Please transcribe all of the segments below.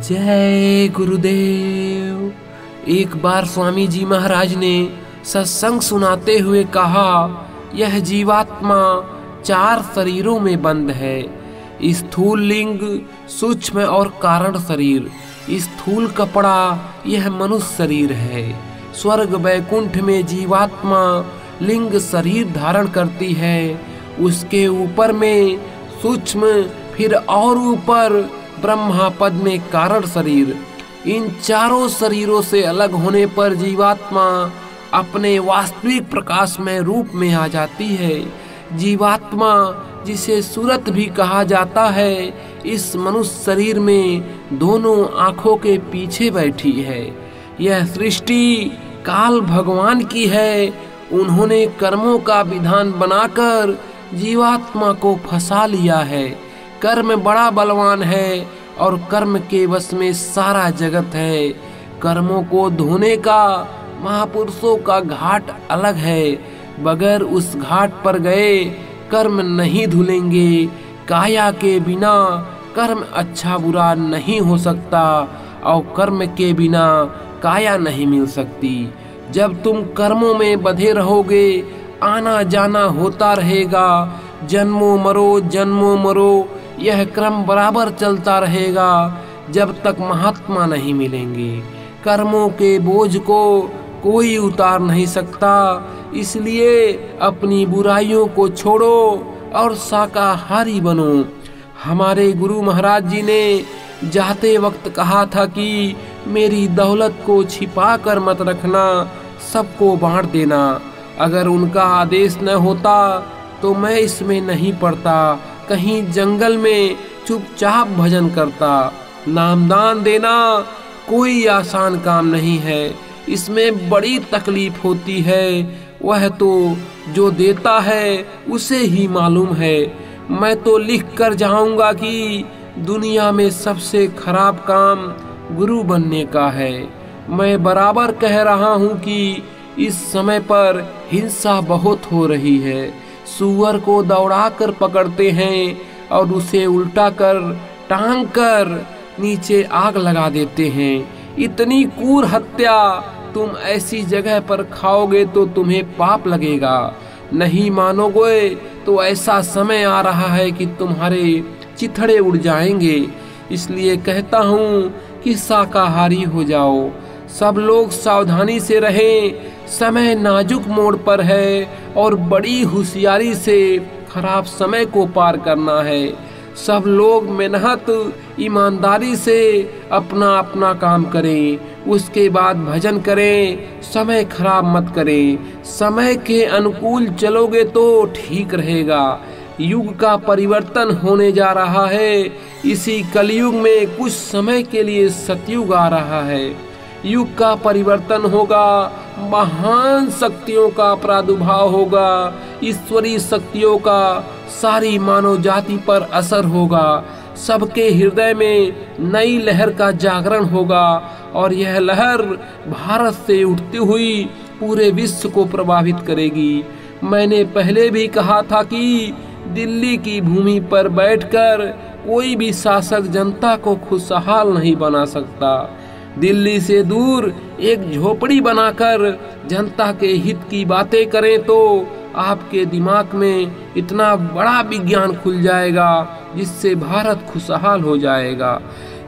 जय गुरुदेव। एक बार स्वामी जी महाराज ने सत्संग सुनाते हुए कहा, यह जीवात्मा 4 शरीरों में बंद है। स्थूल लिंग, सूक्ष्म और कारण शरीर। स्थूल कपड़ा यह मनुष्य शरीर है। स्वर्ग वैकुंठ में जीवात्मा लिंग शरीर धारण करती है। उसके ऊपर में सूक्ष्म, फिर और ऊपर ब्रह्मा पद में कारण शरीर। इन चारों शरीरों से अलग होने पर जीवात्मा अपने वास्तविक प्रकाशमय रूप में आ जाती है। जीवात्मा, जिसे सूरत भी कहा जाता है, इस मनुष्य शरीर में दोनों आँखों के पीछे बैठी है। यह सृष्टि काल भगवान की है। उन्होंने कर्मों का विधान बनाकर जीवात्मा को फंसा लिया है। कर्म बड़ा बलवान है और कर्म के वश में सारा जगत है। कर्मों को धोने का महापुरुषों का घाट अलग है। बगैर उस घाट पर गए कर्म नहीं धुलेंगे। काया के बिना कर्म अच्छा बुरा नहीं हो सकता और कर्म के बिना काया नहीं मिल सकती। जब तुम कर्मों में बंधे रहोगे, आना जाना होता रहेगा। जन्मों मरो यह क्रम बराबर चलता रहेगा जब तक महात्मा नहीं मिलेंगे। कर्मों के बोझ को कोई उतार नहीं सकता। इसलिए अपनी बुराइयों को छोड़ो और शाकाहारी बनो। हमारे गुरु महाराज जी ने जाते वक्त कहा था कि मेरी दौलत को छिपा कर मत रखना, सबको बांट देना। अगर उनका आदेश न होता तो मैं इसमें नहीं पड़ता, कहीं जंगल में चुपचाप भजन करता। नामदान देना कोई आसान काम नहीं है, इसमें बड़ी तकलीफ होती है। वह तो जो देता है उसे ही मालूम है। मैं तो लिख कर जाऊंगा कि दुनिया में सबसे खराब काम गुरु बनने का है। मैं बराबर कह रहा हूँ कि इस समय पर हिंसा बहुत हो रही है। सूअर को दौड़ा कर पकड़ते हैं और उसे उल्टा कर टांग कर नीचे आग लगा देते हैं। इतनी क्रूर हत्या तुम ऐसी जगह पर खाओगे तो तुम्हें पाप लगेगा। नहीं मानोगे तो ऐसा समय आ रहा है कि तुम्हारे चिथड़े उड़ जाएंगे। इसलिए कहता हूँ कि शाकाहारी हो जाओ। सब लोग सावधानी से रहें। समय नाजुक मोड़ पर है और बड़ी होशियारी से खराब समय को पार करना है। सब लोग मेहनत ईमानदारी से अपना अपना काम करें, उसके बाद भजन करें। समय खराब मत करें। समय के अनुकूल चलोगे तो ठीक रहेगा। युग का परिवर्तन होने जा रहा है। इसी कलयुग में कुछ समय के लिए सतयुग आ रहा है। युग का परिवर्तन होगा, महान शक्तियों का प्रादुर्भाव होगा। ईश्वरीय शक्तियों का सारी मानव जाति पर असर होगा। सबके हृदय में नई लहर का जागरण होगा और यह लहर भारत से उठती हुई पूरे विश्व को प्रभावित करेगी। मैंने पहले भी कहा था कि दिल्ली की भूमि पर बैठकर कोई भी शासक जनता को खुशहाल नहीं बना सकता। दिल्ली से दूर एक झोपड़ी बनाकर जनता के हित की बातें करें तो आपके दिमाग में इतना बड़ा विज्ञान खुल जाएगा जिससे भारत खुशहाल हो जाएगा।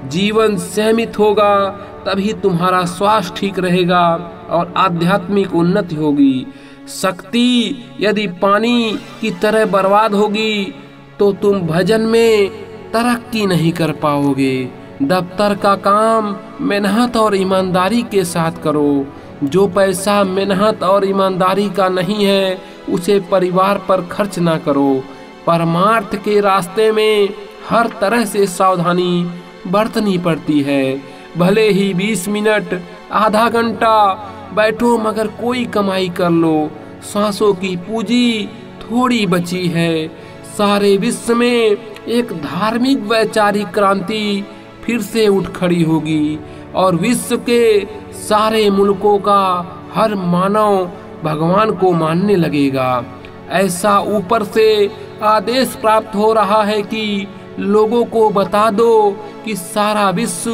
जीवन संयमित होगा तभी तुम्हारा स्वास्थ्य ठीक रहेगा और आध्यात्मिक उन्नति होगी। शक्ति यदि पानी की तरह बर्बाद होगी तो तुम भजन में तरक्की नहीं कर पाओगे। दफ्तर का काम मेहनत और ईमानदारी के साथ करो। जो पैसा मेहनत और ईमानदारी का नहीं है उसे परिवार पर खर्च ना करो। परमार्थ के रास्ते में हर तरह से सावधानी बरतनी पड़ती है। भले ही 20 मिनट आधा घंटा बैठो मगर कोई कमाई कर लो। सांसों की पूंजी थोड़ी बची है। सारे विश्व में एक धार्मिक वैचारिक क्रांति फिर से उठ खड़ी होगी और विश्व के सारे मुल्कों का हर मानव भगवान को मानने लगेगा। ऐसा ऊपर से आदेश प्राप्त हो रहा है कि लोगों को बता दो कि सारा विश्व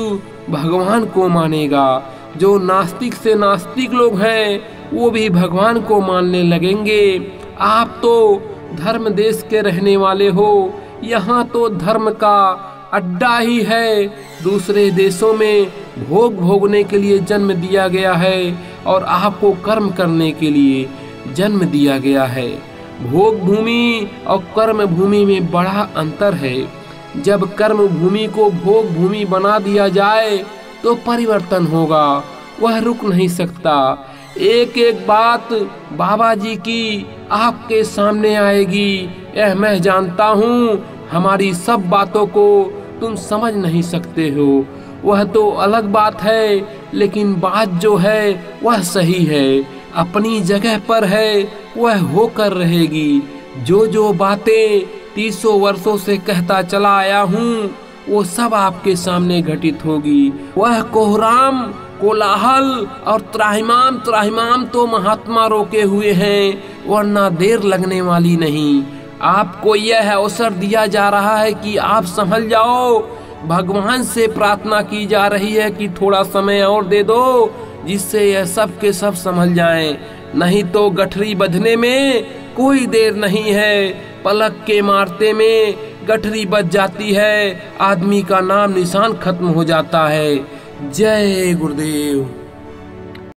भगवान को मानेगा। जो नास्तिक से नास्तिक लोग हैं वो भी भगवान को मानने लगेंगे। आप तो धर्म देश के रहने वाले हो, यहाँ तो धर्म का अड्डा ही है। दूसरे देशों में भोग भोगने के लिए जन्म दिया गया है और आपको कर्म करने के लिए जन्म दिया गया है। भोग भूमि और कर्म भूमि में बड़ा अंतर है। जब कर्म भूमि को भोग भूमि बना दिया जाए तो परिवर्तन होगा, वह रुक नहीं सकता। एक एक बात बाबा जी की आपके सामने आएगी, यह मैं जानता हूँ। हमारी सब बातों को तुम समझ नहीं सकते हो, वह तो अलग बात है, लेकिन बात जो है वह सही है, अपनी जगह पर है, वह होकर रहेगी। जो बातें 300 वर्षों से कहता चला आया हूँ वो सब आपके सामने घटित होगी। वह कोहराम, कोलाहल और त्राहिमाम तो महात्मा रोके हुए हैं, वरना देर लगने वाली नहीं। आपको यह अवसर दिया जा रहा है कि आप संभल जाओ। भगवान से प्रार्थना की जा रही है कि थोड़ा समय और दे दो, जिससे यह सब के सब संभल जाएं। नहीं तो गठरी बंधने में कोई देर नहीं है, पलक के मारते में गठरी बज जाती है, आदमी का नाम निशान खत्म हो जाता है। जय गुरुदेव।